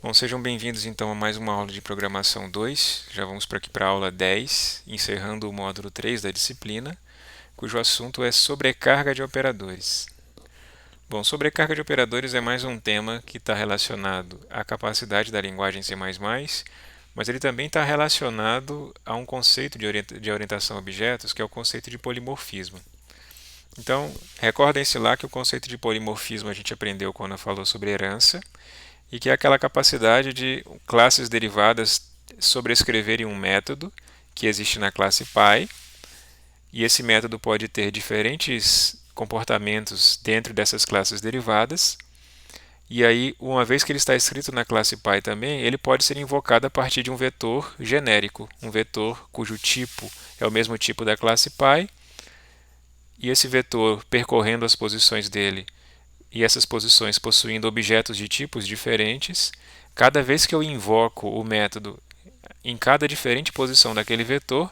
Bom, sejam bem-vindos então a mais uma aula de Programação 2. Já vamos para aqui para a aula 10, encerrando o módulo 3 da disciplina, cujo assunto é sobrecarga de operadores. Bom, sobrecarga de operadores é mais um tema que está relacionado à capacidade da linguagem C++, mas ele também está relacionado a um conceito de orientação a objetos, que é o conceito de polimorfismo. Então, recordem-se lá que o conceito de polimorfismo a gente aprendeu quando falou sobre herança, e que é aquela capacidade de classes derivadas sobrescreverem um método que existe na classe Pi, e esse método pode ter diferentes comportamentos dentro dessas classes derivadas, e aí, uma vez que ele está escrito na classe Pi também, ele pode ser invocado a partir de um vetor genérico, um vetor cujo tipo é o mesmo tipo da classe Pi, e esse vetor percorrendo as posições dele e essas posições possuindo objetos de tipos diferentes, cada vez que eu invoco o método em cada diferente posição daquele vetor,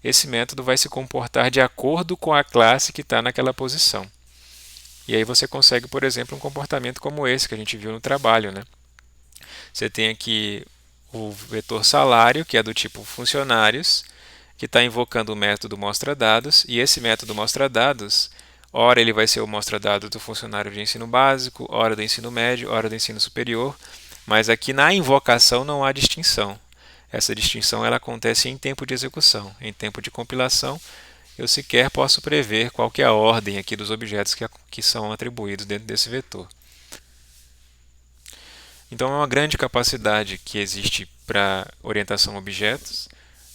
esse método vai se comportar de acordo com a classe que está naquela posição. E aí você consegue, por exemplo, um comportamento como esse que a gente viu no trabalho, né? Você tem aqui o vetor salário, que é do tipo funcionários, que está invocando o método mostra-dados, e esse método mostra-dados, ora ele vai ser o mostra-dados do funcionário de ensino básico, ora do ensino médio, ora do ensino superior, mas aqui na invocação não há distinção. Essa distinção ela acontece em tempo de execução. Em tempo de compilação, eu sequer posso prever qual que é a ordem aqui dos objetos que são atribuídos dentro desse vetor. Então, é uma grande capacidade que existe para orientação a objetos,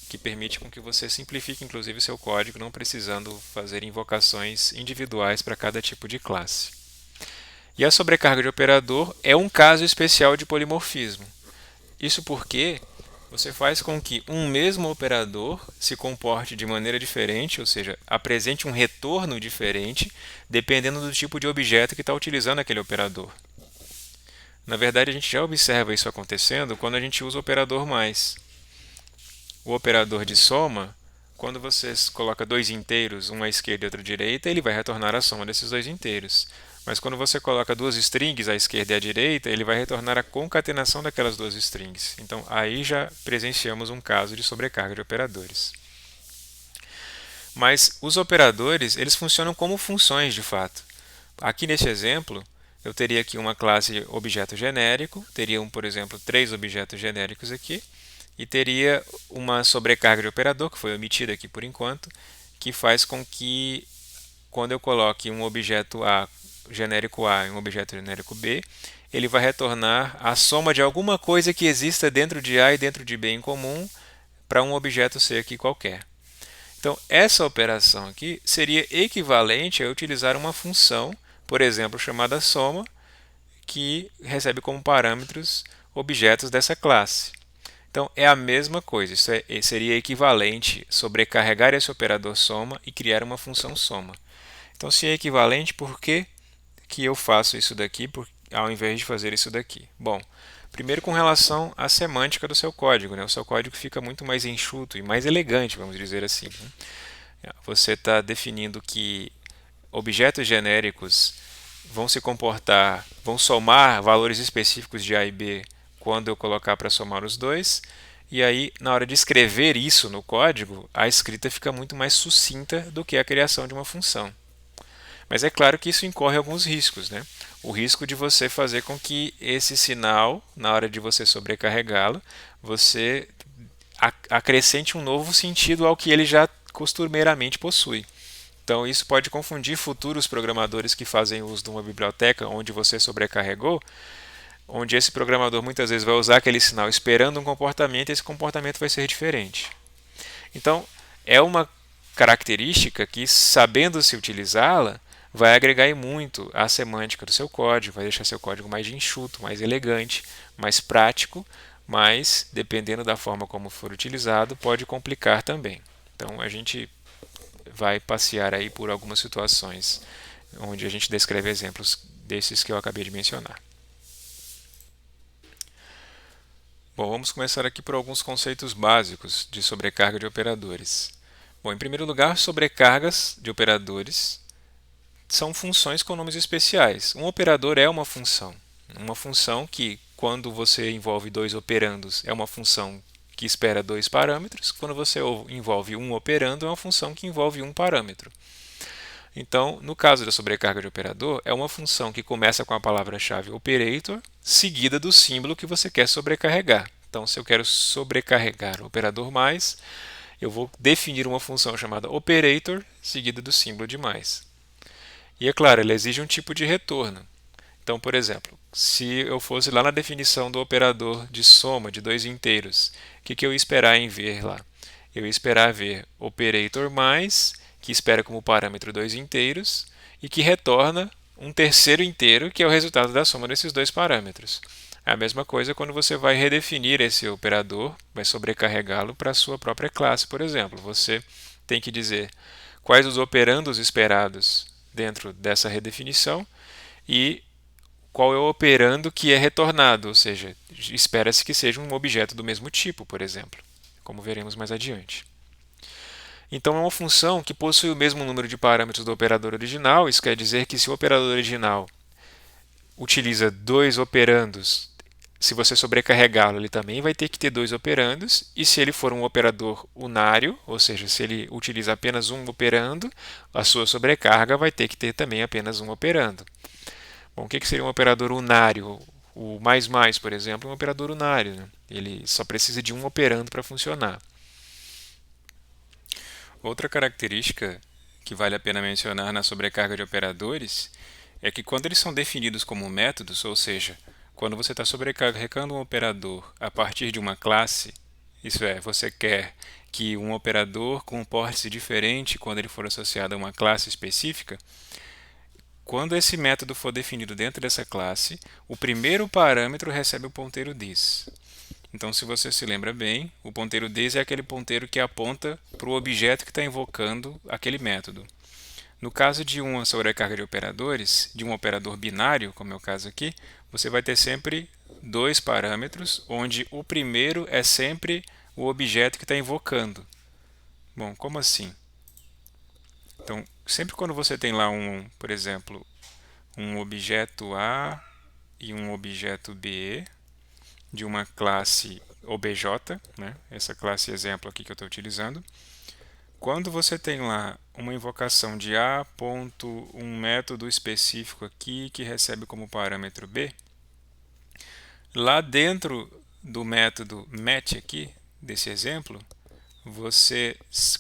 que permite com que você simplifique inclusive seu código, não precisando fazer invocações individuais para cada tipo de classe. E a sobrecarga de operador é um caso especial de polimorfismo. Isso porque você faz com que um mesmo operador se comporte de maneira diferente, ou seja, apresente um retorno diferente, dependendo do tipo de objeto que está utilizando aquele operador. Na verdade, a gente já observa isso acontecendo quando a gente usa o operador mais. O operador de soma, quando você coloca dois inteiros, um à esquerda e outro à direita, ele vai retornar a soma desses dois inteiros. Mas quando você coloca duas strings à esquerda e à direita, ele vai retornar a concatenação daquelas duas strings. Então, aí já presenciamos um caso de sobrecarga de operadores. Mas os operadores, eles funcionam como funções de fato. Aqui nesse exemplo, eu teria aqui uma classe objeto genérico, teriam, por exemplo, três objetos genéricos aqui, e teria uma sobrecarga de operador, que foi omitida aqui por enquanto, que faz com que, quando eu coloque um objeto genérico A e um objeto genérico B, ele vai retornar a soma de alguma coisa que exista dentro de A e dentro de B em comum para um objeto C aqui qualquer. Então, essa operação aqui seria equivalente a utilizar uma função, por exemplo, chamada soma, que recebe como parâmetros objetos dessa classe. Então, é a mesma coisa, seria equivalente sobrecarregar esse operador soma e criar uma função soma. Então, se é equivalente, por que eu faço isso daqui ao invés de fazer isso daqui? Bom, primeiro com relação à semântica do seu código, né? O seu código fica muito mais enxuto e mais elegante, vamos dizer assim, né? Você está definindo que objetos genéricos vão se comportar, vão somar valores específicos de A e B quando eu colocar para somar os dois. E aí, na hora de escrever isso no código, a escrita fica muito mais sucinta do que a criação de uma função. Mas é claro que isso incorre alguns riscos, né? O risco de você fazer com que esse sinal, na hora de você sobrecarregá-lo, você acrescente um novo sentido ao que ele já costumeiramente possui. Então, isso pode confundir futuros programadores que fazem uso de uma biblioteca onde você sobrecarregou, onde esse programador muitas vezes vai usar aquele sinal esperando um comportamento e esse comportamento vai ser diferente. Então, é uma característica que, sabendo se utilizá-la, vai agregar muito à semântica do seu código, vai deixar seu código mais enxuto, mais elegante, mais prático, mas, dependendo da forma como for utilizado, pode complicar também. Então, a gente vai passear aí por algumas situações onde a gente descreve exemplos desses que eu acabei de mencionar. Bom, vamos começar aqui por alguns conceitos básicos de sobrecarga de operadores. Bom, em primeiro lugar, sobrecargas de operadores são funções com nomes especiais. Um operador é uma função que, quando você envolve dois operandos, é uma função que espera dois parâmetros. Quando você envolve um operando, é uma função que envolve um parâmetro. Então, no caso da sobrecarga de operador, é uma função que começa com a palavra-chave operator, seguida do símbolo que você quer sobrecarregar. Então, se eu quero sobrecarregar o operador mais, eu vou definir uma função chamada operator, seguida do símbolo de mais. E é claro, ela exige um tipo de retorno. Então, por exemplo, se eu fosse lá na definição do operador de soma de dois inteiros, o que eu ia esperar em ver lá? Eu ia esperar ver operator mais, que espera como parâmetro dois inteiros, e que retorna um terceiro inteiro, que é o resultado da soma desses dois parâmetros. É a mesma coisa quando você vai redefinir esse operador, vai sobrecarregá-lo para a sua própria classe, por exemplo. Você tem que dizer quais os operandos esperados dentro dessa redefinição e qual é o operando que é retornado, ou seja, espera-se que seja um objeto do mesmo tipo, por exemplo, como veremos mais adiante. Então, é uma função que possui o mesmo número de parâmetros do operador original. Isso quer dizer que se o operador original utiliza dois operandos, se você sobrecarregá-lo, ele também vai ter que ter dois operandos. E se ele for um operador unário, ou seja, se ele utiliza apenas um operando, a sua sobrecarga vai ter que ter também apenas um operando. Bom, o que seria um operador unário? O mais, por exemplo, é um operador unário, né? Ele só precisa de um operando para funcionar. Outra característica que vale a pena mencionar na sobrecarga de operadores é que quando eles são definidos como métodos, ou seja, quando você está sobrecarregando um operador a partir de uma classe, isso é, você quer que um operador comporte-se diferente quando ele for associado a uma classe específica, quando esse método for definido dentro dessa classe, o primeiro parâmetro recebe o ponteiro this. Então, se você se lembra bem, o ponteiro this é aquele ponteiro que aponta para o objeto que está invocando aquele método. No caso de uma sobrecarga de operadores, de um operador binário, como é o caso aqui, você vai ter sempre dois parâmetros, onde o primeiro é sempre o objeto que está invocando. Bom, como assim? Então, sempre quando você tem lá por exemplo, um objeto A e um objeto B de uma classe obj, né? Essa classe exemplo aqui que eu estou utilizando, quando você tem lá uma invocação de A, um método específico aqui que recebe como parâmetro B, lá dentro do método match aqui, desse exemplo,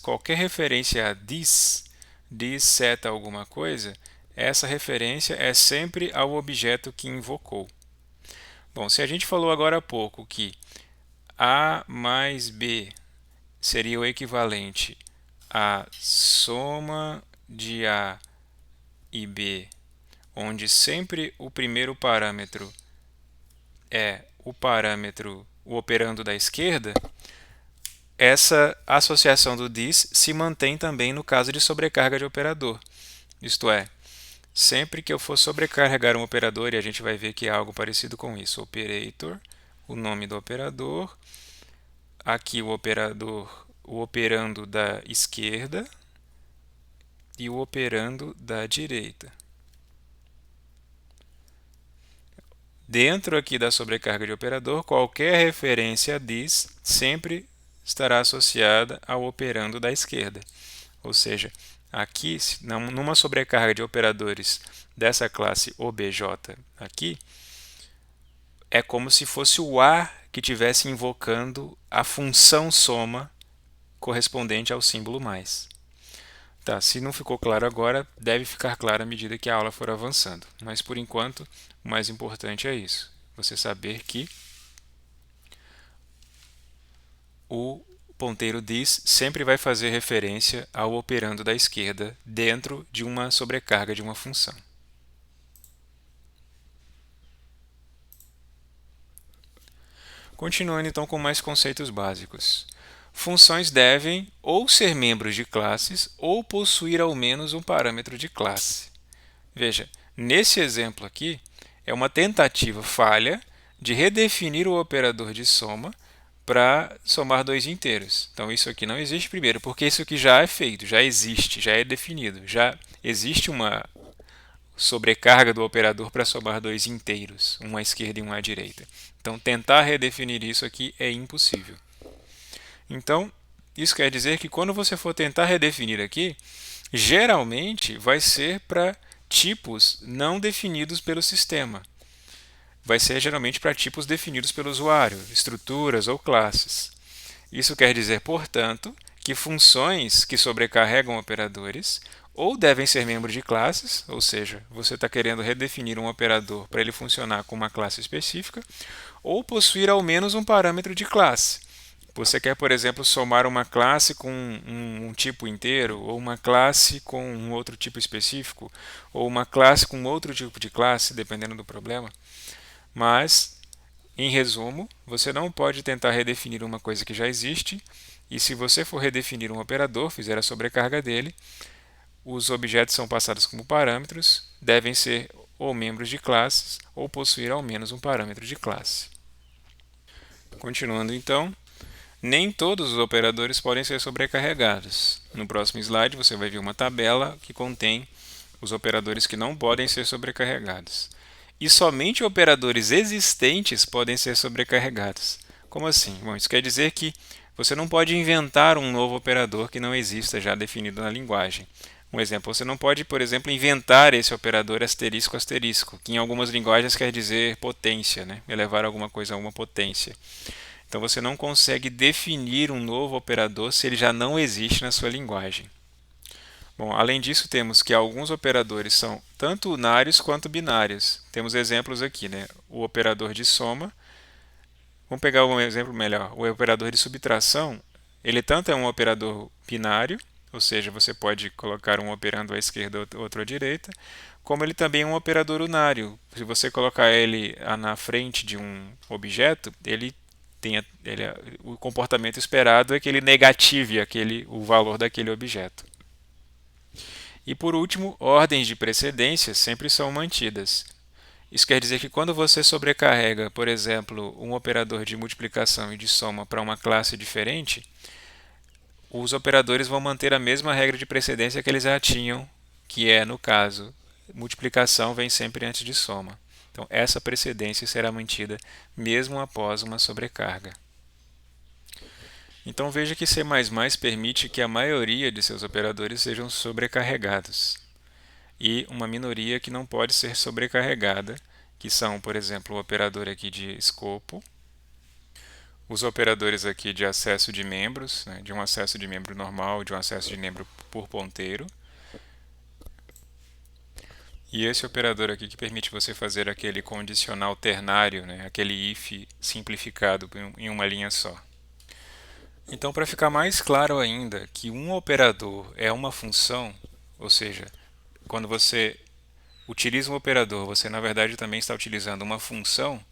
qualquer referência a this seta alguma coisa, essa referência é sempre ao objeto que invocou. Bom, se a gente falou agora há pouco que A mais B seria o equivalente à soma de A e B, onde sempre o primeiro parâmetro é o operando da esquerda, essa associação do this se mantém também no caso de sobrecarga de operador. Isto é, sempre que eu for sobrecarregar um operador, e a gente vai ver que é algo parecido com isso, operator, o nome do operador, aqui o operando da esquerda e o operando da direita. Dentro aqui da sobrecarga de operador, qualquer referência a this sempre estará associada ao operando da esquerda. Ou seja, aqui, numa sobrecarga de operadores dessa classe obj aqui, é como se fosse o A que estivesse invocando a função soma correspondente ao símbolo mais. Tá, se não ficou claro agora, deve ficar claro à medida que a aula for avançando. Mas, por enquanto, o mais importante é isso. Você saber que o ponteiro this sempre vai fazer referência ao operando da esquerda dentro de uma sobrecarga de uma função. Continuando então com mais conceitos básicos. Funções devem ou ser membros de classes ou possuir ao menos um parâmetro de classe. Veja, nesse exemplo aqui, é uma tentativa falha de redefinir o operador de soma para somar dois inteiros. Então, isso aqui não existe primeiro, porque isso aqui já é feito, já existe, já é definido, já existe sobrecarga do operador para somar dois inteiros, um à esquerda e um à direita. Então, tentar redefinir isso aqui é impossível. Então, isso quer dizer que quando você for tentar redefinir aqui, geralmente vai ser para tipos não definidos pelo sistema. Vai ser geralmente para tipos definidos pelo usuário, estruturas ou classes. Isso quer dizer, portanto, que funções que sobrecarregam operadores ou devem ser membros de classes, ou seja, você está querendo redefinir um operador para ele funcionar com uma classe específica, ou possuir ao menos um parâmetro de classe. Você quer, por exemplo, somar uma classe com um tipo inteiro, ou uma classe com um outro tipo específico, ou uma classe com outro tipo de classe, dependendo do problema. Mas, em resumo, você não pode tentar redefinir uma coisa que já existe, e se você for redefinir um operador, fizer a sobrecarga dele, os objetos são passados como parâmetros, devem ser ou membros de classes, ou possuir ao menos um parâmetro de classe. Continuando então, nem todos os operadores podem ser sobrecarregados. No próximo slide você vai ver uma tabela que contém os operadores que não podem ser sobrecarregados. E somente operadores existentes podem ser sobrecarregados. Como assim? Bom, isso quer dizer que você não pode inventar um novo operador que não exista já definido na linguagem. Um exemplo, você não pode, por exemplo, inventar esse operador asterisco asterisco, que em algumas linguagens quer dizer potência, né? Elevar alguma coisa a uma potência. Então você não consegue definir um novo operador se ele já não existe na sua linguagem. Bom, além disso, temos que alguns operadores são tanto unários quanto binários. Temos exemplos aqui, né? O operador de soma. Vamos pegar um exemplo melhor. O operador de subtração, ele tanto é um operador binário, ou seja, você pode colocar um operando à esquerda e outro à direita, como ele também é um operador unário. Se você colocar ele na frente de um objeto, o comportamento esperado é que ele negative o valor daquele objeto. E por último, ordens de precedência sempre são mantidas. Isso quer dizer que quando você sobrecarrega, por exemplo, um operador de multiplicação e de soma para uma classe diferente, os operadores vão manter a mesma regra de precedência que eles já tinham, que é, no caso, multiplicação vem sempre antes de soma. Então, essa precedência será mantida mesmo após uma sobrecarga. Então veja que C++ permite que a maioria de seus operadores sejam sobrecarregados e uma minoria que não pode ser sobrecarregada, que são, por exemplo, o operador aqui de escopo, os operadores aqui de acesso de membros, né, de um acesso de membro normal, de um acesso de membro por ponteiro, e esse operador aqui que permite você fazer aquele condicional ternário, né, aquele if simplificado em uma linha só. Então, para ficar mais claro ainda que um operador é uma função, ou seja, quando você utiliza um operador, você na verdade também está utilizando uma função,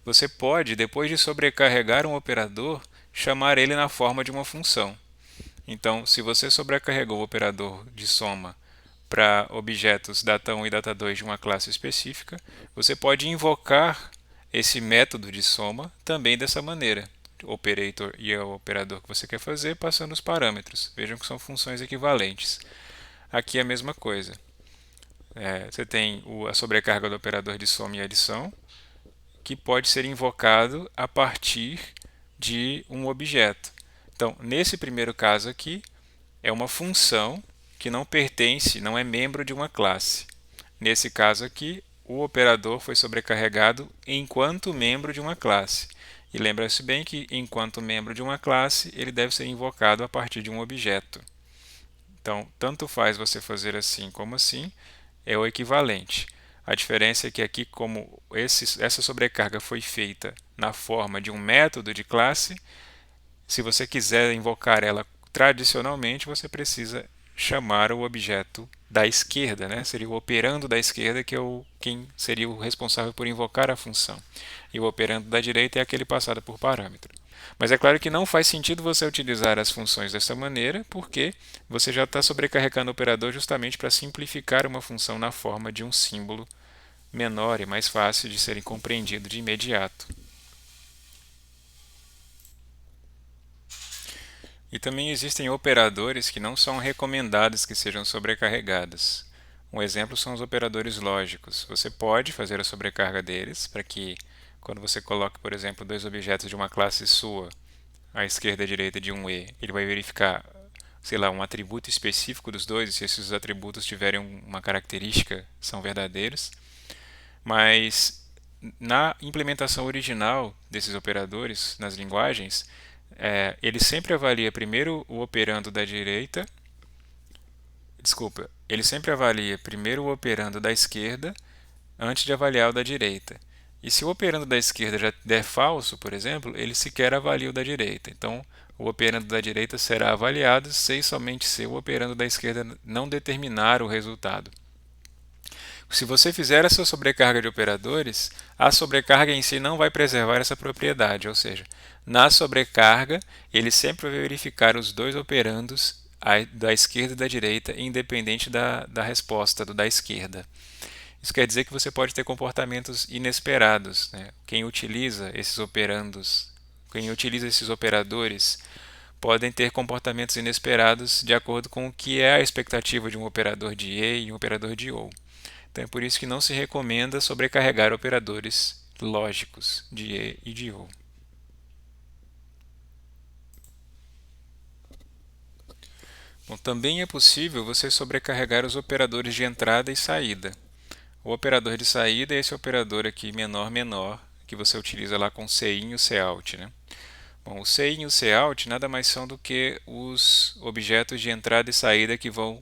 você pode, depois de sobrecarregar um operador, chamar ele na forma de uma função. Então, se você sobrecarregou o operador de soma para objetos data1 e data2 de uma classe específica, você pode invocar esse método de soma também dessa maneira. O operator e o operador que você quer fazer, passando os parâmetros. Vejam que são funções equivalentes. Aqui é a mesma coisa. Você tem a sobrecarga do operador de soma e adição, que pode ser invocado a partir de um objeto. Então, nesse primeiro caso aqui, é uma função que não pertence, não é membro de uma classe. Nesse caso aqui, o operador foi sobrecarregado enquanto membro de uma classe. E lembra-se bem que, enquanto membro de uma classe, ele deve ser invocado a partir de um objeto. Então, tanto faz você fazer assim como assim, é o equivalente. A diferença é que aqui, como essa sobrecarga foi feita na forma de um método de classe, se você quiser invocar ela tradicionalmente, você precisa chamar o objeto da esquerda, né? Seria o operando da esquerda que é quem seria o responsável por invocar a função. E o operando da direita é aquele passado por parâmetro. Mas é claro que não faz sentido você utilizar as funções dessa maneira, porque você já está sobrecarregando o operador justamente para simplificar uma função na forma de um símbolo menor e mais fácil de serem compreendido de imediato. E também existem operadores que não são recomendados que sejam sobrecarregados. Um exemplo são os operadores lógicos. Você pode fazer a sobrecarga deles para que, quando você coloque, por exemplo, dois objetos de uma classe sua, à esquerda e à direita de um E, ele vai verificar, sei lá, um atributo específico dos dois, e se esses atributos tiverem uma característica, são verdadeiros. Mas na implementação original desses operadores, nas linguagens, ele sempre avalia primeiro o operando da direita. Desculpa, ele sempre avalia primeiro o operando da esquerda antes de avaliar o da direita. E se o operando da esquerda já der falso, por exemplo, ele sequer avalia o da direita. Então, o operando da direita será avaliado se e somente se o operando da esquerda não determinar o resultado. Se você fizer essa sobrecarga de operadores, a sobrecarga em si não vai preservar essa propriedade, ou seja, na sobrecarga ele sempre vai verificar os dois operandos da esquerda e da direita, independente da resposta do da esquerda. Isso quer dizer que você pode ter comportamentos inesperados, né? Quem utiliza esses operandos, quem utiliza esses operadores, podem ter comportamentos inesperados de acordo com o que é a expectativa de um operador de E e um operador de OR. Então é por isso que não se recomenda sobrecarregar operadores lógicos de E e de OR. Bom, também é possível você sobrecarregar os operadores de entrada e saída. O operador de saída é esse operador aqui menor menor que você utiliza lá com o CIN e o COUT, né? Bom, o CIN e o COUT nada mais são do que os objetos de entrada e saída que vão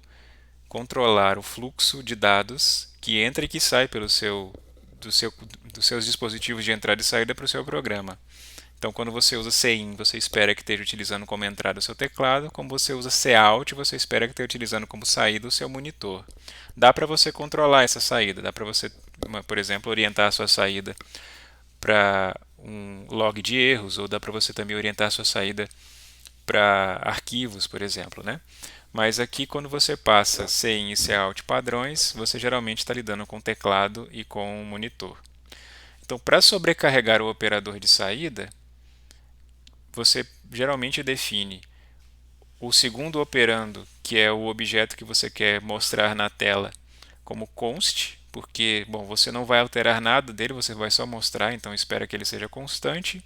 controlar o fluxo de dados que entra e que sai do seu, dos seus dispositivos de entrada e saída para o seu programa. Então, quando você usa CIN, você espera que esteja utilizando como entrada o seu teclado. Como você usa COUT, você espera que esteja utilizando como saída o seu monitor. Dá para você controlar essa saída. Dá para você, por exemplo, orientar a sua saída para um log de erros, ou dá para você também orientar a sua saída para arquivos, por exemplo, né? Mas aqui, quando você passa CIN e COUT padrões, você geralmente está lidando com teclado e com monitor. Então, para sobrecarregar o operador de saída, você geralmente define o segundo operando, que é o objeto que você quer mostrar na tela, como const, porque bom, você não vai alterar nada dele, você vai só mostrar, então espera que ele seja constante.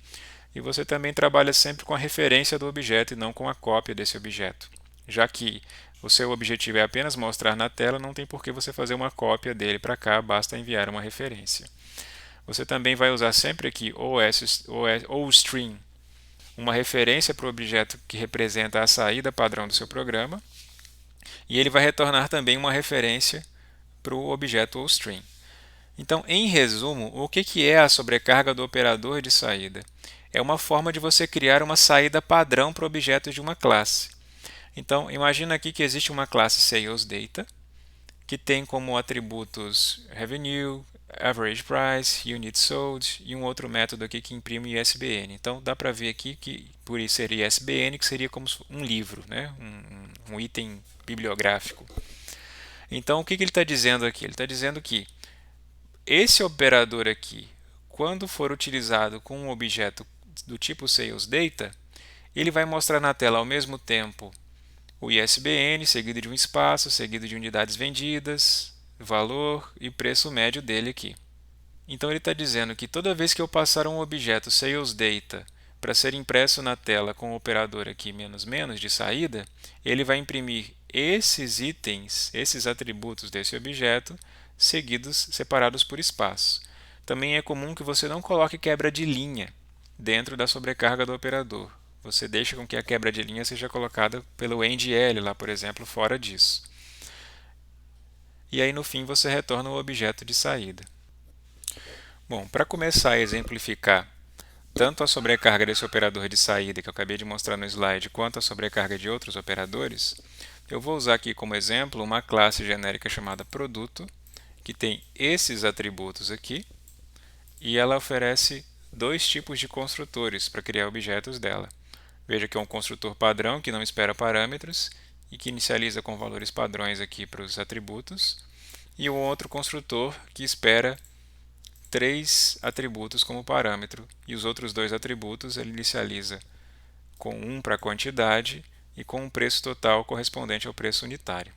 E você também trabalha sempre com a referência do objeto e não com a cópia desse objeto. Já que o seu objetivo é apenas mostrar na tela, não tem por que você fazer uma cópia dele para cá, basta enviar uma referência. Você também vai usar sempre aqui ou string, uma referência para o objeto que representa a saída padrão do seu programa, e ele vai retornar também uma referência para o objeto OString. Então, em resumo, o que é a sobrecarga do operador de saída? É uma forma de você criar uma saída padrão para objetos de uma classe. Então, imagina aqui que existe uma classe SalesData, que tem como atributos Revenue, Average Price, Units Sold e um outro método aqui que imprime ISBN. Então, dá para ver aqui que por isso seria ISBN, que seria como um livro, né? um item bibliográfico. Então, o que ele está dizendo aqui? Ele está dizendo que esse operador aqui, quando for utilizado com um objeto do tipo SalesData, ele vai mostrar na tela ao mesmo tempo o ISBN, seguido de um espaço, seguido de unidades vendidas, valor e preço médio dele aqui. Então ele está dizendo que toda vez que eu passar um objeto SalesData para ser impresso na tela com o operador aqui menos menos de saída, ele vai imprimir esses itens, esses atributos desse objeto, seguidos, separados por espaço. Também é comum que você não coloque quebra de linha dentro da sobrecarga do operador. Você deixa com que a quebra de linha seja colocada pelo endl, lá por exemplo, fora disso. E aí no fim você retorna o objeto de saída. Bom, para começar a exemplificar tanto a sobrecarga desse operador de saída que eu acabei de mostrar no slide, quanto a sobrecarga de outros operadores, eu vou usar aqui como exemplo uma classe genérica chamada produto, que tem esses atributos aqui, e ela oferece dois tipos de construtores para criar objetos dela. Veja que é um construtor padrão que não espera parâmetros e que inicializa com valores padrões aqui para os atributos, e um outro construtor que espera 3 atributos como parâmetro, e os outros dois atributos ele inicializa com 1 para a quantidade e com um preço total correspondente ao preço unitário.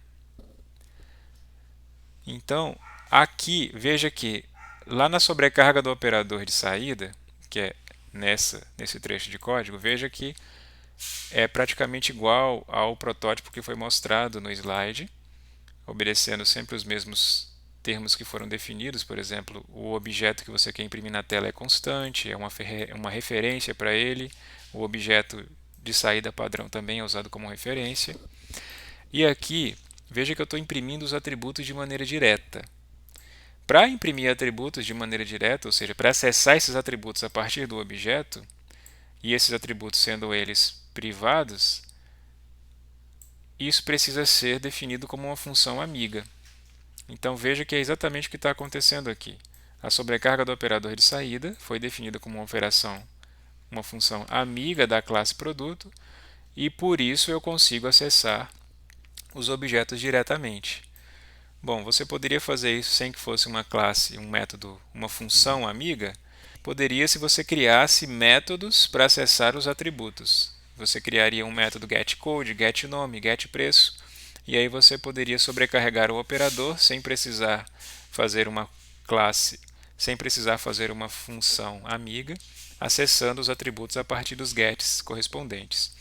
Então, aqui, veja que lá na sobrecarga do operador de saída, que é nesse trecho de código, veja que é praticamente igual ao protótipo que foi mostrado no slide, obedecendo sempre os mesmos termos que foram definidos. Por exemplo, o objeto que você quer imprimir na tela é constante, é uma referência para ele. O objeto de saída padrão também é usado como referência. E aqui, veja que eu estou imprimindo os atributos de maneira direta. Para imprimir atributos de maneira direta, ou seja, para acessar esses atributos a partir do objeto, e esses atributos sendo eles privados, isso precisa ser definido como uma função amiga. Então veja que é exatamente o que está acontecendo aqui. A sobrecarga do operador de saída foi definida como uma função amiga da classe produto, e por isso eu consigo acessar os objetos diretamente. Bom, você poderia fazer isso sem que fosse uma classe, um método, uma função amiga? Poderia se você criasse métodos para acessar os atributos. Você criaria um método getCode, getNome, getPreço, e aí você poderia sobrecarregar o operador sem precisar fazer uma classe, sem precisar fazer uma função amiga, acessando os atributos a partir dos gets correspondentes.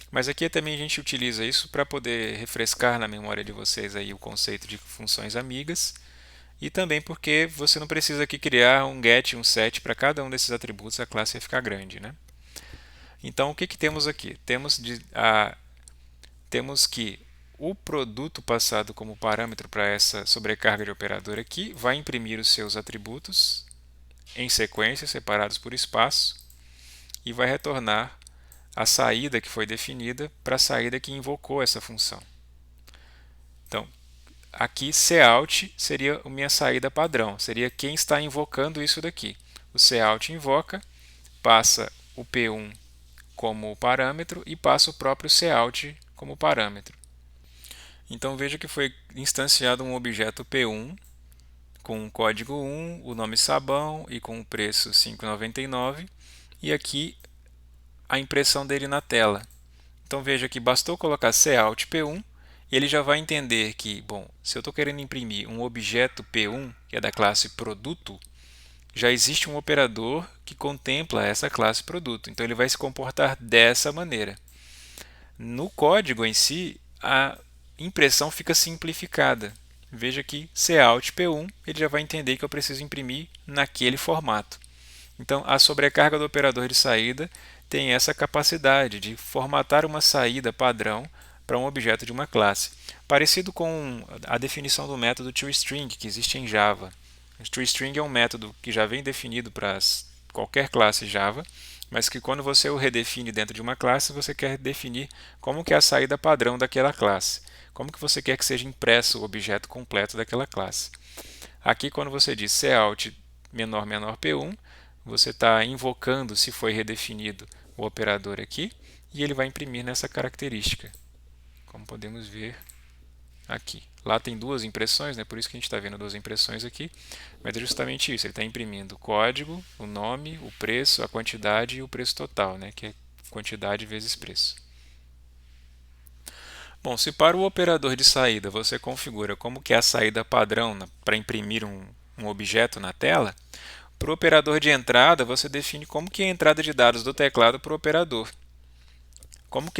Mas aqui também a gente utiliza isso para poder refrescar na memória de vocês aí o conceito de funções amigas, e também porque você não precisa aqui criar um get e um set para cada um desses atributos, a classe vai ficar grande, né? Então, o que temos aqui? Temos que o produto passado como parâmetro para essa sobrecarga de operador aqui vai imprimir os seus atributos em sequência, separados por espaço, e vai retornar a saída que foi definida para a saída que invocou essa função. Então, aqui cout seria a minha saída padrão, seria quem está invocando isso daqui. O cout invoca, passa o P1 como parâmetro e passa o próprio cout como parâmetro. Então veja que foi instanciado um objeto P1 com o código 1, o nome sabão e com o preço 5,99, e aqui a impressão dele na tela. Então veja que bastou colocar cout P1 e ele já vai entender que, bom, se eu estou querendo imprimir um objeto P1, que é da classe produto, já existe um operador que contempla essa classe produto. Então ele vai se comportar dessa maneira. No código em si, a impressão fica simplificada. Veja que cout P1 ele já vai entender que eu preciso imprimir naquele formato. Então, a sobrecarga do operador de saída tem essa capacidade de formatar uma saída padrão para um objeto de uma classe, parecido com a definição do método toString que existe em Java. O toString é um método que já vem definido para qualquer classe Java, mas que quando você o redefine dentro de uma classe, você quer definir como que é a saída padrão daquela classe, como que você quer que seja impresso o objeto completo daquela classe. Aqui, quando você diz cout menor menor P1, você está invocando, se foi redefinido, o operador aqui, e ele vai imprimir nessa característica, como podemos ver aqui. Lá tem duas impressões, né? Por isso que a gente está vendo duas impressões aqui, mas é justamente isso, ele está imprimindo o código, o nome, o preço, a quantidade e o preço total, né? Que é quantidade vezes preço. Bom, se para o operador de saída você configura como que é a saída padrão para imprimir um objeto na tela, para o operador de entrada você define como que é a entrada de dados do teclado para o operador. Como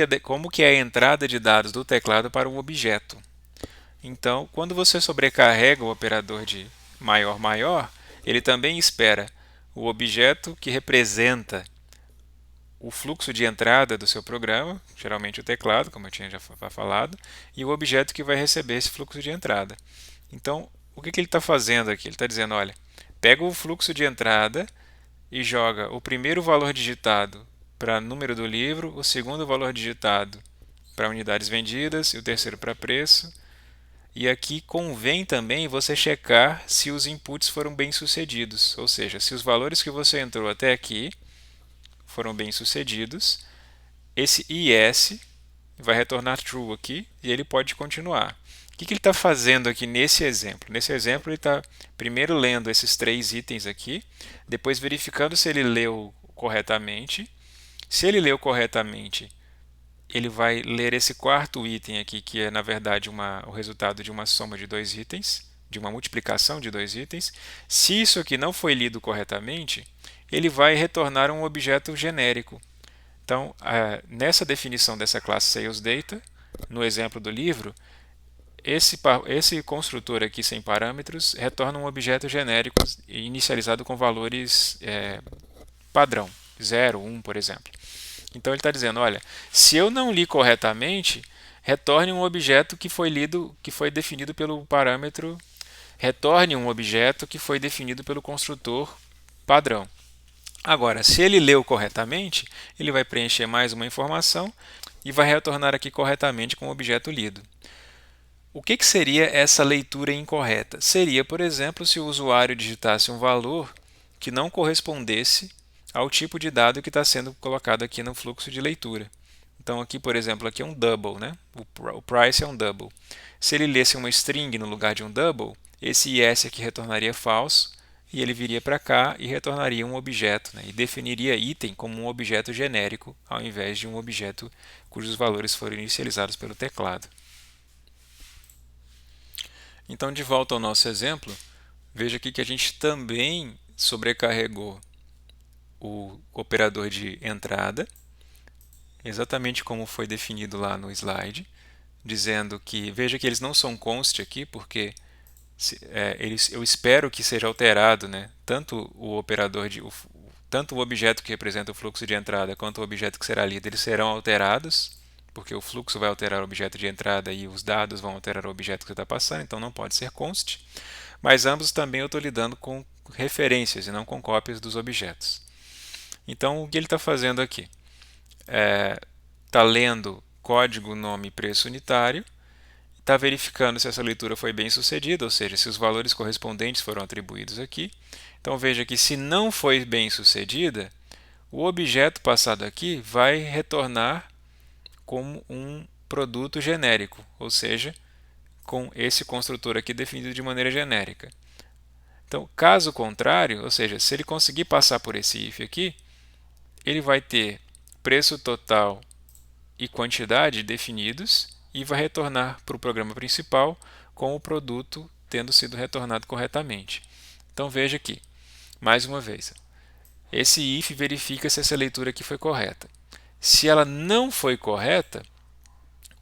que é a entrada de dados do teclado para o objeto. Então, quando você sobrecarrega o operador de maior maior, ele também espera o objeto que representa o fluxo de entrada do seu programa, geralmente o teclado, como eu tinha já falado, e o objeto que vai receber esse fluxo de entrada. Então, o que ele está fazendo aqui? Ele está dizendo, olha, pega o fluxo de entrada e joga o primeiro valor digitado para número do livro, o segundo valor digitado para unidades vendidas e o terceiro para preço. E aqui convém também você checar se os inputs foram bem sucedidos, ou seja, se os valores que você entrou até aqui foram bem sucedidos, esse IS vai retornar true aqui e ele pode continuar. O que ele está fazendo aqui nesse exemplo? Nesse exemplo ele está primeiro lendo esses três itens aqui, depois verificando se ele leu corretamente. Se ele leu corretamente, ele vai ler esse quarto item aqui, que é na verdade o resultado de uma soma de dois itens, de uma multiplicação de dois itens. Se isso aqui não foi lido corretamente, ele vai retornar um objeto genérico. Então, nessa definição dessa classe SalesData, no exemplo do livro, esse construtor aqui sem parâmetros retorna um objeto genérico inicializado com valores padrão, 0, 1, por exemplo. Então ele está dizendo, olha, se eu não li corretamente, retorne um objeto que foi lido, que foi definido pelo parâmetro, retorne um objeto que foi definido pelo construtor padrão. Agora, se ele leu corretamente, ele vai preencher mais uma informação e vai retornar aqui corretamente com o objeto lido. O que seria essa leitura incorreta? Seria, por exemplo, se o usuário digitasse um valor que não correspondesse ao tipo de dado que está sendo colocado aqui no fluxo de leitura. Então aqui, por exemplo, aqui é um double, né? O price é um double. Se ele lesse uma string no lugar de um double, esse yes aqui retornaria falso e ele viria para cá e retornaria um objeto, né? E definiria item como um objeto genérico ao invés de um objeto cujos valores foram inicializados pelo teclado. Então, de volta ao nosso exemplo, veja aqui que a gente também sobrecarregou o operador de entrada, exatamente como foi definido lá no slide, dizendo que, veja que eles não são const aqui, porque eu espero que seja alterado, né, tanto o operador tanto o objeto que representa o fluxo de entrada quanto o objeto que será lido, eles serão alterados, porque o fluxo vai alterar o objeto de entrada e os dados vão alterar o objeto que está passando, então não pode ser const. Mas ambos também eu estou lidando com referências e não com cópias dos objetos. Então o que ele está fazendo aqui? Está lendo código, nome e preço unitário, está verificando se essa leitura foi bem sucedida, ou seja, se os valores correspondentes foram atribuídos aqui. Então veja que se não foi bem sucedida, o objeto passado aqui vai retornar como um produto genérico, ou seja, com esse construtor aqui definido de maneira genérica. Então, caso contrário, ou seja, se ele conseguir passar por esse if aqui, ele vai ter preço total e quantidade definidos e vai retornar para o programa principal com o produto tendo sido retornado corretamente. Então veja aqui, mais uma vez, esse if verifica se essa leitura aqui foi correta. Se ela não foi correta,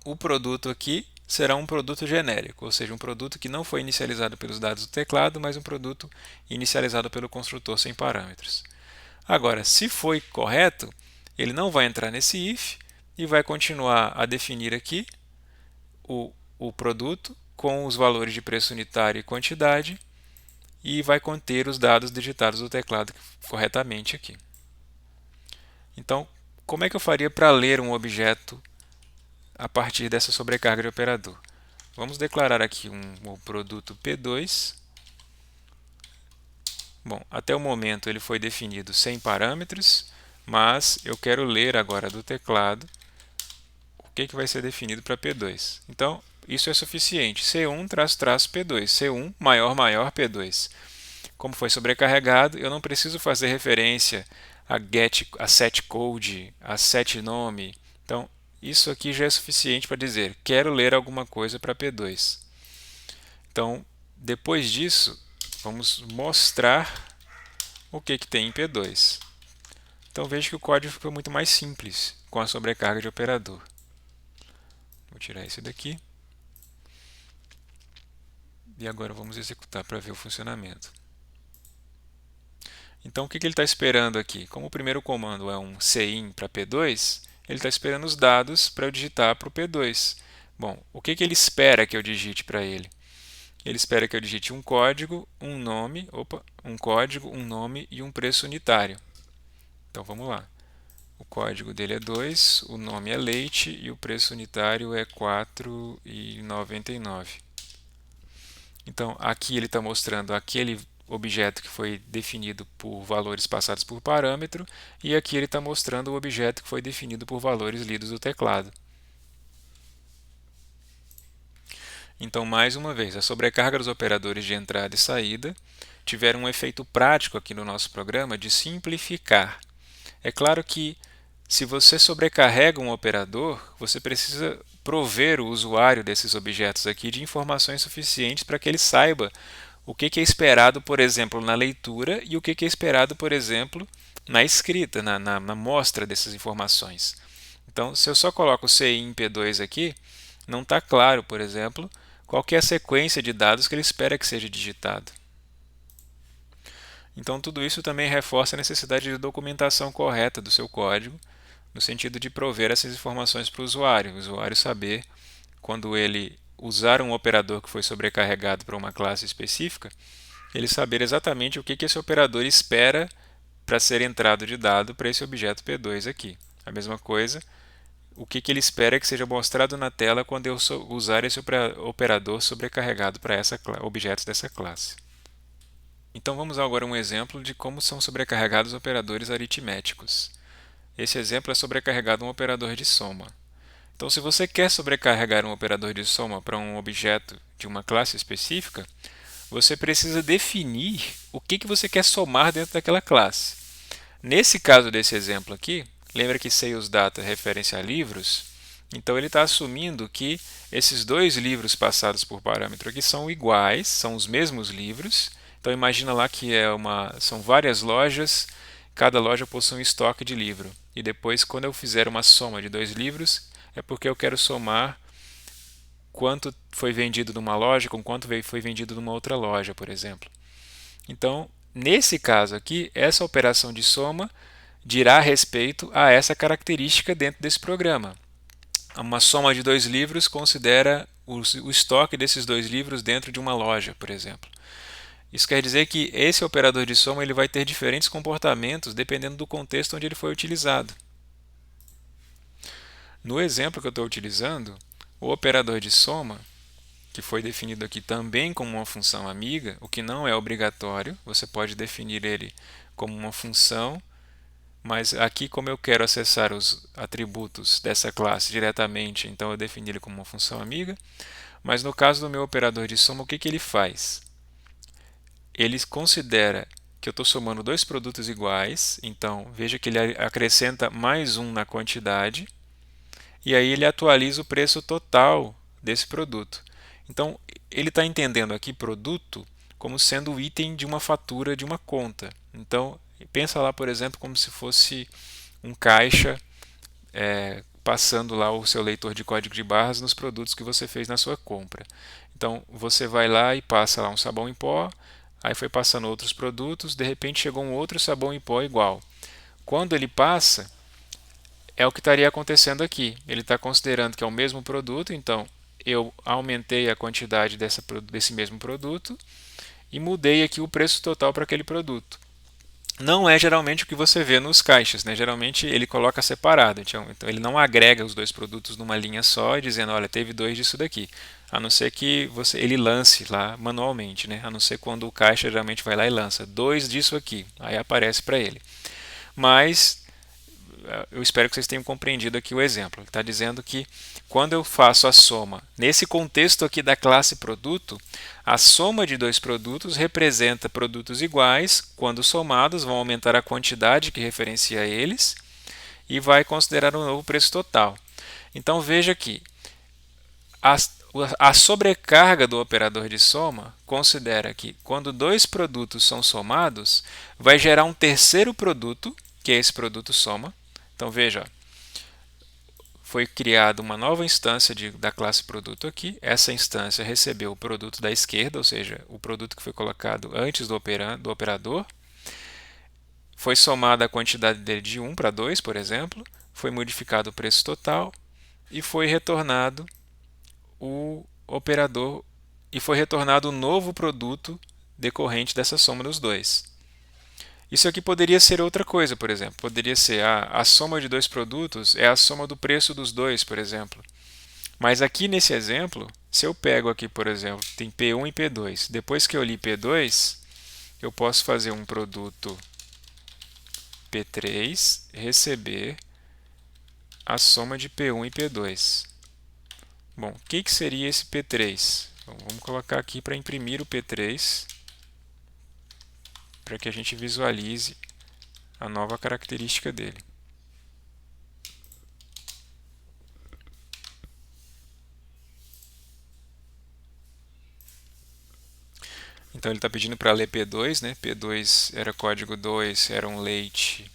o produto aqui será um produto genérico, ou seja, um produto que não foi inicializado pelos dados do teclado, mas um produto inicializado pelo construtor sem parâmetros. Agora, se foi correto, ele não vai entrar nesse if e vai continuar a definir aqui o produto com os valores de preço unitário e quantidade e vai conter os dados digitados do teclado corretamente aqui. Então, como é que eu faria para ler um objeto a partir dessa sobrecarga de operador? Vamos declarar aqui um produto P2. Bom, até o momento ele foi definido sem parâmetros, mas eu quero ler agora do teclado o que vai ser definido para P2. Então, isso é suficiente. C1 P2. C1 maior P2. Como foi sobrecarregado, eu não preciso fazer referência a setCode, a setNome. Então, isso aqui já é suficiente para dizer, quero ler alguma coisa para P2. Então, depois disso, vamos mostrar o que tem em P2. Então, veja que o código ficou muito mais simples com a sobrecarga de operador. Vou tirar esse daqui. E agora vamos executar para ver o funcionamento. Então, o que ele está esperando aqui? Como o primeiro comando é um cin para P2, ele está esperando os dados para eu digitar para o P2. Bom, o que ele espera que eu digite para ele? Ele espera que eu digite um código, um nome, um nome e um preço unitário. Então, vamos lá. O código dele é 2, o nome é leite e o preço unitário é R$ 4,99. Então, aqui ele está mostrando aquele objeto que foi definido por valores passados por parâmetro, e aqui ele está mostrando o objeto que foi definido por valores lidos do teclado. Então, mais uma vez, a sobrecarga dos operadores de entrada e saída tiveram um efeito prático aqui no nosso programa de simplificar. É claro que se você sobrecarrega um operador, você precisa prover o usuário desses objetos aqui de informações suficientes para que ele saiba o que é esperado, por exemplo, na leitura e o que é esperado, por exemplo, na escrita, na mostra dessas informações. Então, se eu só coloco CI em P2 aqui, não está claro, por exemplo, qual que é a sequência de dados que ele espera que seja digitado. Então, tudo isso também reforça a necessidade de documentação correta do seu código, no sentido de prover essas informações para o usuário saber, quando ele usar um operador que foi sobrecarregado para uma classe específica, ele saber exatamente o que esse operador espera para ser entrado de dado para esse objeto P2 aqui. A mesma coisa, o que ele espera que seja mostrado na tela quando eu usar esse operador sobrecarregado para objetos dessa classe. Então vamos agora a um exemplo de como são sobrecarregados operadores aritméticos. Esse exemplo é sobrecarregado um operador de soma. Então, se você quer sobrecarregar um operador de soma para um objeto de uma classe específica, você precisa definir o que você quer somar dentro daquela classe. Nesse caso desse exemplo aqui, lembra que SalesData refere-se a livros? Então, ele está assumindo que esses dois livros passados por parâmetro aqui são iguais, são os mesmos livros. Então, imagina lá que são várias lojas, cada loja possui um estoque de livro. E depois, quando eu fizer uma soma de dois livros, é porque eu quero somar quanto foi vendido numa loja com quanto foi vendido numa outra loja, por exemplo. Então, nesse caso aqui, essa operação de soma dirá respeito a essa característica dentro desse programa. Uma soma de dois livros considera o estoque desses dois livros dentro de uma loja, por exemplo. Isso quer dizer que esse operador de soma ele vai ter diferentes comportamentos dependendo do contexto onde ele foi utilizado. No exemplo que eu estou utilizando, o operador de soma, que foi definido aqui também como uma função amiga, o que não é obrigatório, você pode definir ele como uma função, mas aqui, como eu quero acessar os atributos dessa classe diretamente, então eu defini ele como uma função amiga. Mas no caso do meu operador de soma, o que ele faz? Ele considera que eu estou somando dois produtos iguais, então veja que ele acrescenta mais um na quantidade, e aí ele atualiza o preço total desse produto. Então, ele está entendendo aqui produto como sendo o item de uma fatura de uma conta. Então, pensa lá, por exemplo, como se fosse um caixa passando lá o seu leitor de código de barras nos produtos que você fez na sua compra. Então, você vai lá e passa lá um sabão em pó, aí foi passando outros produtos, de repente chegou um outro sabão em pó igual. Quando ele passa, é o que estaria acontecendo aqui. Ele está considerando que é o mesmo produto, então eu aumentei a quantidade desse mesmo produto e mudei aqui o preço total para aquele produto. Não é geralmente o que você vê nos caixas, né? Geralmente ele coloca separado, então ele não agrega os dois produtos numa linha só e dizendo, olha, teve dois disso daqui. A não ser que ele lance lá manualmente, né? A não ser quando o caixa geralmente vai lá e lança dois disso aqui, aí aparece para ele. Mas eu espero que vocês tenham compreendido aqui o exemplo. Ele está dizendo que quando eu faço a soma, nesse contexto aqui da classe produto, a soma de dois produtos representa produtos iguais, quando somados vão aumentar a quantidade que referencia eles e vai considerar um novo preço total. Então veja que a sobrecarga do operador de soma considera que quando dois produtos são somados, vai gerar um terceiro produto, que é esse produto soma. Então veja, foi criada uma nova instância da classe produto aqui. Essa instância recebeu o produto da esquerda, ou seja, o produto que foi colocado antes do operador. Foi somada a quantidade dele de 1 para 2, por exemplo. Foi modificado o preço total e foi retornado o operador e foi retornado o novo produto decorrente dessa soma dos dois. Isso aqui poderia ser outra coisa, por exemplo. Poderia ser a soma de dois produtos é a soma do preço dos dois, por exemplo. Mas aqui nesse exemplo, se eu pego aqui, por exemplo, tem P1 e P2. Depois que eu li P2, eu posso fazer um produto P3, receber a soma de P1 e P2. Bom, o que seria esse P3? Então, vamos colocar aqui para imprimir o P3, para que a gente visualize a nova característica dele. Então ele está pedindo para ler P2, né? P2 era código 2, era um leite.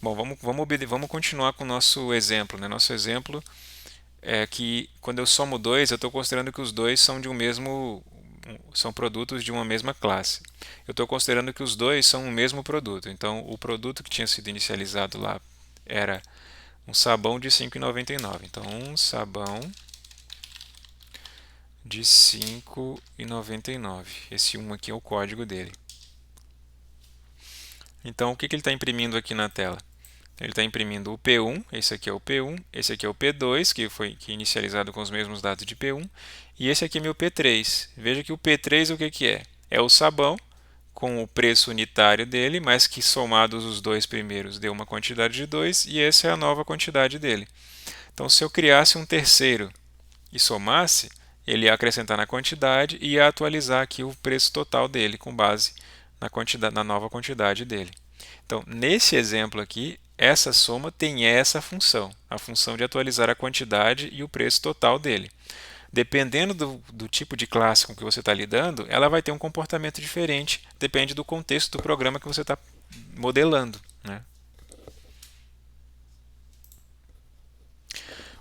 Bom, vamos continuar com o nosso exemplo, né? Nosso exemplo é que quando eu somo dois, eu estou considerando que os dois são de um mesmo, são produtos de uma mesma classe. Eu estou considerando que os dois são o mesmo produto. Então, o produto que tinha sido inicializado lá era um sabão de 5,99. Então, um sabão de 5,99. Esse 1 aqui é o código dele. Então, o que ele está imprimindo aqui na tela? Ele está imprimindo o P1, esse aqui é o P1, esse aqui é o P2, que foi inicializado com os mesmos dados de P1, e esse aqui é meu P3. Veja que o P3 o que é? É o sabão com o preço unitário dele, mas que somados os dois primeiros deu uma quantidade de 2, e essa é a nova quantidade dele. Então, se eu criasse um terceiro e somasse, ele ia acrescentar na quantidade e ia atualizar aqui o preço total dele com base na nova quantidade dele. Então, nesse exemplo aqui, essa soma tem essa função, a função de atualizar a quantidade e o preço total dele. Dependendo do tipo de classe com que você está lidando, ela vai ter um comportamento diferente, depende do contexto do programa que você está modelando, né?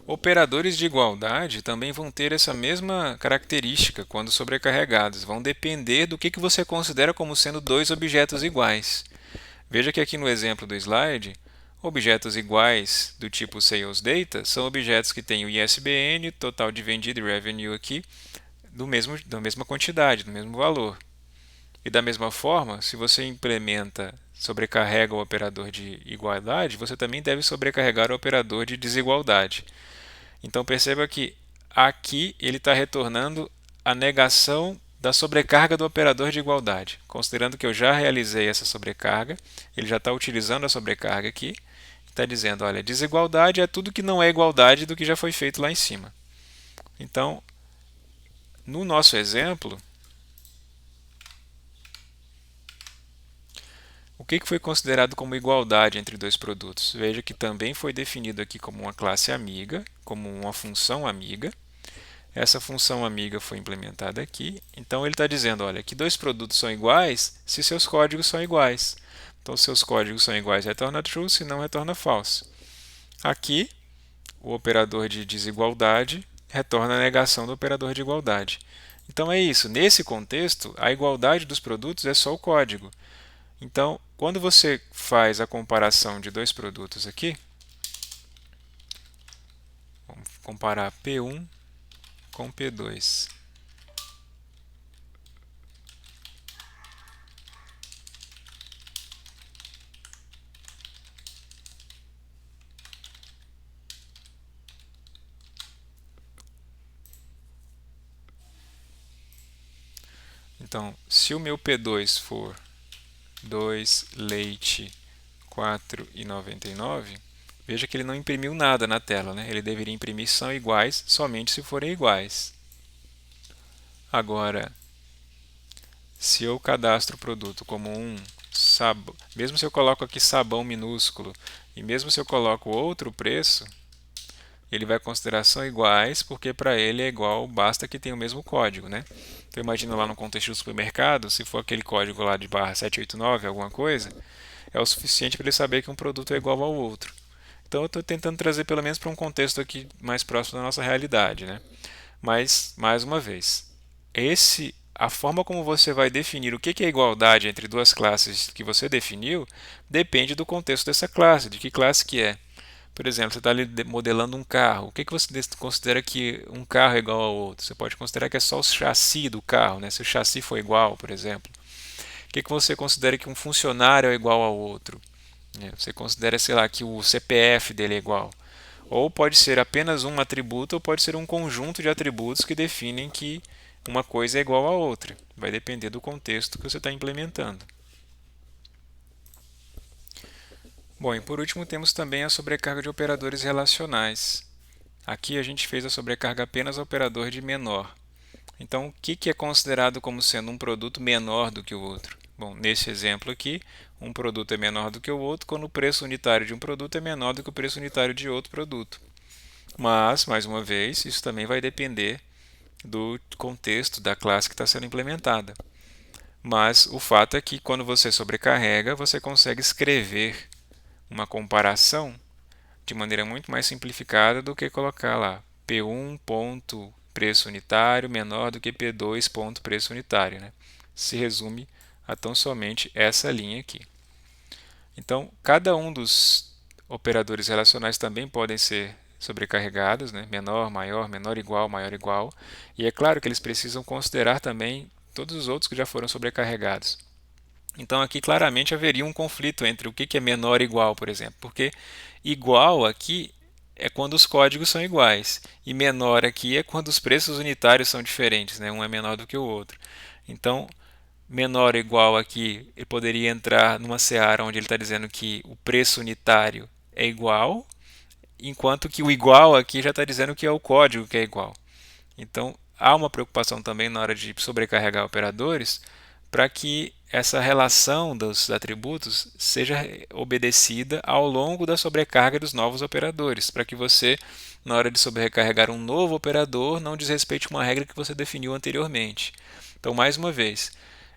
Operadores de igualdade também vão ter essa mesma característica quando sobrecarregados. Vão depender do que você considera como sendo dois objetos iguais. Veja que aqui no exemplo do slide, objetos iguais do tipo Sales Data são objetos que têm o ISBN, total de vendido e revenue aqui, da mesma quantidade, do mesmo valor. E da mesma forma, se você sobrecarrega o operador de igualdade, você também deve sobrecarregar o operador de desigualdade. Então perceba que aqui ele está retornando a negação da sobrecarga do operador de igualdade. Considerando que eu já realizei essa sobrecarga, ele já está utilizando a sobrecarga aqui, está dizendo, olha, desigualdade é tudo que não é igualdade do que já foi feito lá em cima. Então, no nosso exemplo, o que foi considerado como igualdade entre dois produtos? Veja que também foi definido aqui como uma classe amiga, como uma função amiga. Essa função amiga foi implementada aqui. Então ele está dizendo, olha, que dois produtos são iguais se seus códigos são iguais. Então, se seus códigos são iguais, retorna true, se não, retorna false. Aqui, o operador de desigualdade retorna a negação do operador de igualdade. Então é isso. Nesse contexto, a igualdade dos produtos é só o código. Então, quando você faz a comparação de dois produtos aqui, vamos comparar P1 com P2. Então, se o meu P2 for 2 leite 4,99, veja que ele não imprimiu nada na tela, né? Ele deveria imprimir são iguais somente se forem iguais. Agora, se eu cadastro o produto como um sabão, mesmo se eu coloco aqui sabão minúsculo e mesmo se eu coloco outro preço, ele vai considerar são iguais porque para ele é igual, basta que tenha o mesmo código, né? Então imagina lá no contexto do supermercado, se for aquele código lá de barra 789, alguma coisa, é o suficiente para ele saber que um produto é igual ao outro. Então eu estou tentando trazer pelo menos para um contexto aqui mais próximo da nossa realidade, né? Mas, mais uma vez, a forma como você vai definir o que é igualdade entre duas classes que você definiu depende do contexto dessa classe, de que classe que é. Por exemplo, você está ali modelando um carro. O que você considera que um carro é igual ao outro? Você pode considerar que é só o chassi do carro, né? Se o chassi for igual, por exemplo. O que você considera que um funcionário é igual ao outro? Você considera, sei lá, que o CPF dele é igual. Ou pode ser apenas um atributo, ou pode ser um conjunto de atributos que definem que uma coisa é igual à outra. Vai depender do contexto que você está implementando. Bom, e por último temos também a sobrecarga de operadores relacionais. Aqui a gente fez a sobrecarga apenas ao operador de menor. Então, o que é considerado como sendo um produto menor do que o outro? Bom, nesse exemplo aqui, um produto é menor do que o outro quando o preço unitário de um produto é menor do que o preço unitário de outro produto. Mas, mais uma vez, isso também vai depender do contexto da classe que está sendo implementada. mas o fato é que quando você sobrecarrega, você consegue escrever uma comparação de maneira muito mais simplificada do que colocar lá P1 ponto preço unitário menor do que P2 ponto preço unitário, né? Se resume a tão somente essa linha aqui. Então, cada um dos operadores relacionais também podem ser sobrecarregados, né? Menor, maior, menor igual, maior igual. E é claro que eles precisam considerar também todos os outros que já foram sobrecarregados. Então aqui claramente haveria um conflito entre o que é menor e igual, por exemplo, porque igual aqui é quando os códigos são iguais e menor aqui é quando os preços unitários são diferentes, né? Um é menor do que o outro. Então, menor ou igual aqui, ele poderia entrar numa seara onde ele está dizendo que o preço unitário é igual, enquanto que o igual aqui já está dizendo que é o código que é igual. Então, há uma preocupação também na hora de sobrecarregar operadores para que essa relação dos atributos seja obedecida ao longo da sobrecarga dos novos operadores, para que você, na hora de sobrecarregar um novo operador, não desrespeite uma regra que você definiu anteriormente. Então, mais uma vez,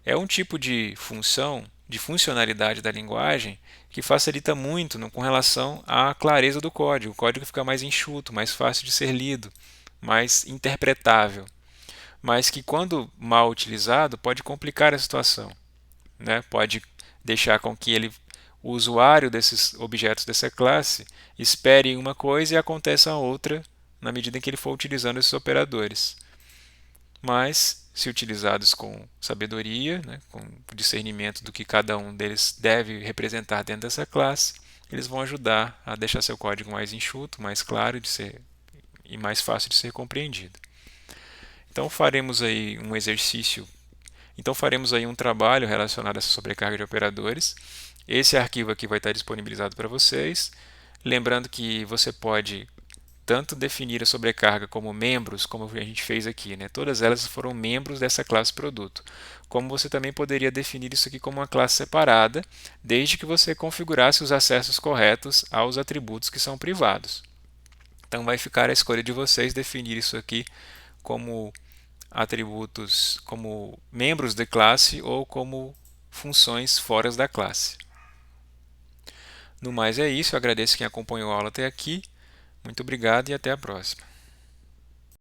é um tipo de função, de funcionalidade da linguagem que facilita muito com relação à clareza do código. O código fica mais enxuto, mais fácil de ser lido, mais interpretável, mas que quando mal utilizado pode complicar a situação, né? Pode deixar com que o usuário desses objetos dessa classe espere uma coisa e aconteça outra na medida em que ele for utilizando esses operadores. Mas, se utilizados com sabedoria, né, com discernimento do que cada um deles deve representar dentro dessa classe, eles vão ajudar a deixar seu código mais enxuto, mais claro de ser, e mais fácil de ser compreendido. Então faremos aí um exercício, então faremos aí um trabalho relacionado a essa sobrecarga de operadores. Esse arquivo aqui vai estar disponibilizado para vocês. Lembrando que você pode tanto definir a sobrecarga como membros, como a gente fez aqui, né? Todas elas foram membros dessa classe produto. Como você também poderia definir isso aqui como uma classe separada, desde que você configurasse os acessos corretos aos atributos que são privados. Então vai ficar a escolha de vocês definir isso aqui como atributos, como membros de classe ou como funções fora da classe. No mais é isso, eu agradeço quem acompanhou a aula até aqui. Muito obrigado e até a próxima.